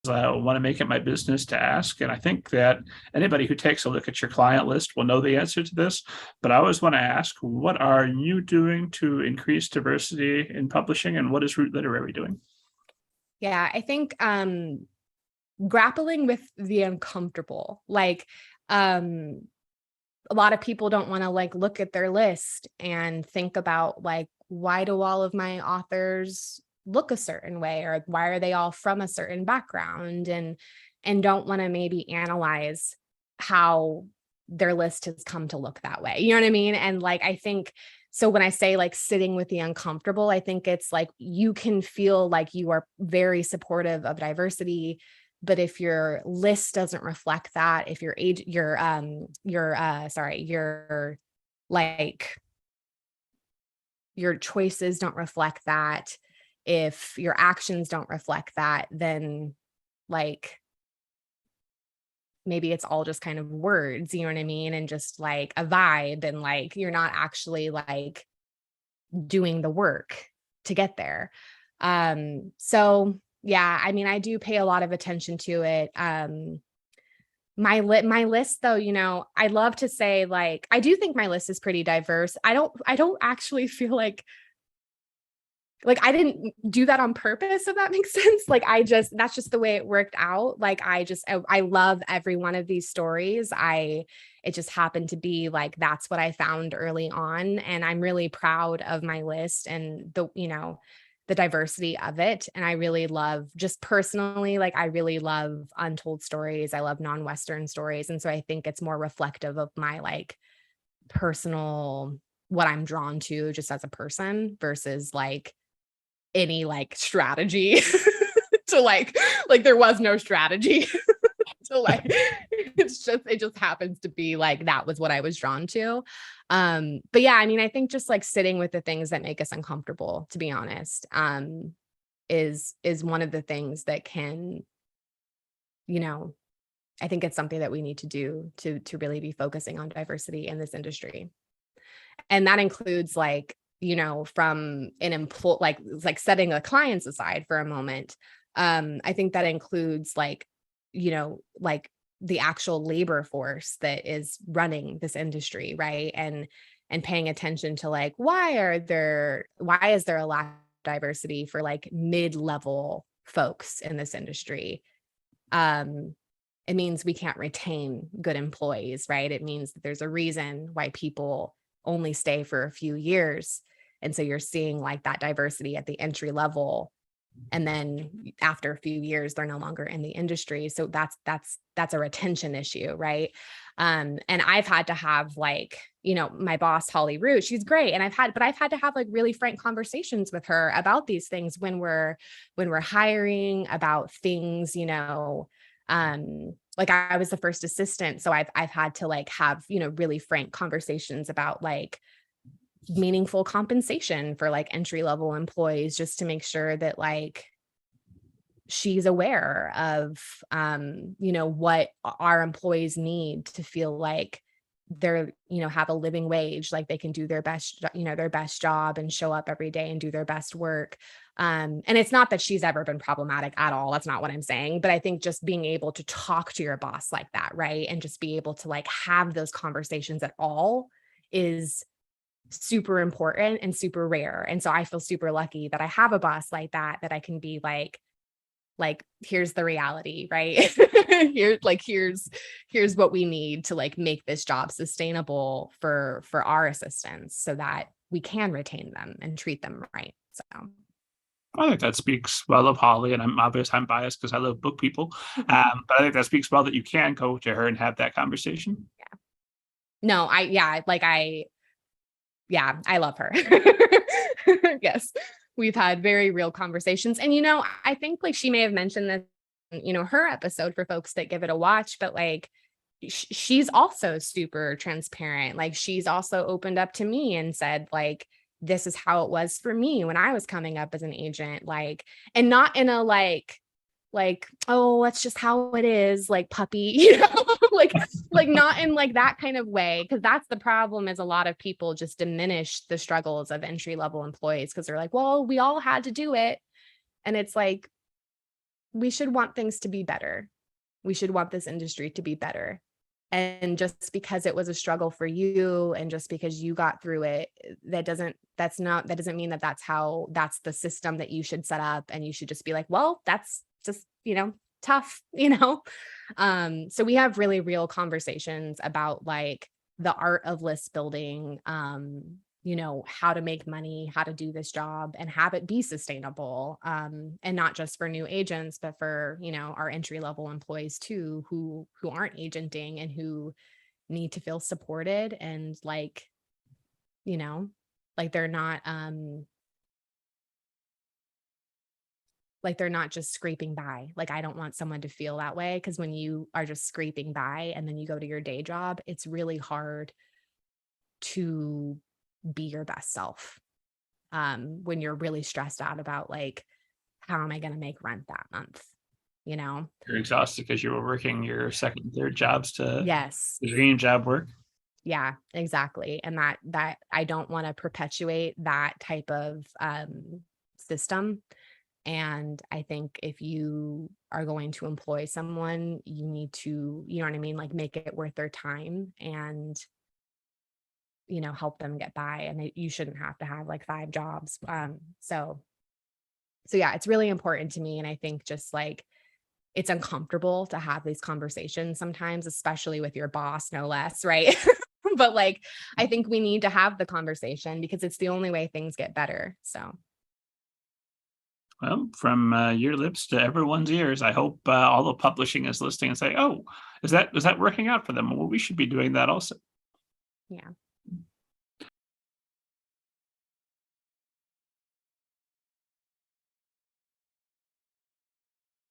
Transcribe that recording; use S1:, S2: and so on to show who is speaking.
S1: I want to make it my business to ask. And I think that anybody who takes a look at your client list will know the answer to this. But I always want to ask, what are you doing to increase diversity in publishing, and what is Root Literary doing?
S2: Yeah, I think grappling with the uncomfortable, a lot of people don't want to look at their list and think about why do all of my authors look a certain way, or why are they all from a certain background, and don't want to maybe analyze how their list has come to look that way. You know what I mean? And I think, so when I say sitting with the uncomfortable, I think it's you can feel like you are very supportive of diversity, but if your list doesn't reflect that, if your your choices don't reflect that, if your actions don't reflect that, then maybe it's all just kind of words, you know what I mean? And just a vibe, and you're not actually doing the work to get there. So yeah, I mean, I do pay a lot of attention to it. My list though, I love to say I do think my list is pretty diverse. I don't actually feel like I didn't do that on purpose, if that makes sense. That's just the way it worked out. I love every one of these stories. It just happened to be that's what I found early on. And I'm really proud of my list and the diversity of it. And I really love, just personally, I really love untold stories. I love non-Western stories. And so I think it's more reflective of my personal, what I'm drawn to just as a person, versus any strategy to there was no strategy to it just happens to be that was what I was drawn to. But yeah, I mean, I think just sitting with the things that make us uncomfortable, to be honest, is one of the things that can, I think it's something that we need to do to really be focusing on diversity in this industry. And that includes from an employee, setting the clients aside for a moment. I think that includes the actual labor force that is running this industry, right? And paying attention to why is there a lack of diversity for mid-level folks in this industry? It means we can't retain good employees, right? It means that there's a reason why people only stay for a few years. And so you're seeing that diversity at the entry level. And then after a few years, they're no longer in the industry. So that's a retention issue, right? And I've had to have my boss, Holly Root, she's great. And I've had to have really frank conversations with her about these things when we're hiring, about things, I was the first assistant. So I've had to have, really frank conversations about meaningful compensation for entry level employees, just to make sure that she's aware of what our employees need to feel they're have a living wage, they can do their best job and show up every day and do their best work. And it's not that she's ever been problematic at all. That's not what I'm saying. But I think just being able to talk to your boss like that, right? And just be able to have those conversations at all is super important and super rare. And so I feel super lucky that I have a boss like that I can be here's the reality, right? here's what we need to make this job sustainable for our assistants, so that we can retain them and treat them right. So
S1: I think that speaks well of Holly, and I'm biased because I love book people, but I think that speaks well that you can go to her and have that conversation.
S2: Yeah. No, I love her. Yes. We've had very real conversations. And, I think she may have mentioned this, her episode for folks that give it a watch, but she's also super transparent. She's also opened up to me and said, this is how it was for me when I was coming up as an agent, and not in a oh, that's just how it is, puppy, not in that kind of way. Cause that's the problem, is a lot of people just diminish the struggles of entry level employees. Cause they're well, we all had to do it. And it's we should want things to be better. We should want this industry to be better. And just because it was a struggle for you and just because you got through it, that doesn't mean that that's the system that you should set up, and you should just be like, well, that's just, tough, so we have really real conversations about like the art of list building, how to make money, how to do this job and have it be sustainable. And not just for new agents, but for, our entry level employees too, who aren't agenting and who need to feel supported and like, like they're not, just scraping by. Like, I don't want someone to feel that way, because when you are just scraping by and then you go to your day job, it's really hard to be your best self, when you're really stressed out about like, how am I going to make rent that month?
S1: You're exhausted because you were working your second and third jobs to
S2: Yes.
S1: the dream job work.
S2: Yeah, exactly. And that I don't want to perpetuate that type of system. And I think if you are going to employ someone, you need to, you know what I mean? Like, make it worth their time and, help them get by. And you shouldn't have to have like 5 jobs. So yeah, it's really important to me. And I think just like, it's uncomfortable to have these conversations sometimes, especially with your boss, no less, right? But like, I think we need to have the conversation because it's the only way things get better. So.
S1: Well, from your lips to everyone's ears, I hope all the publishing is listening and say, "Oh, is that working out for them? Well, we should be doing that also."
S2: Yeah.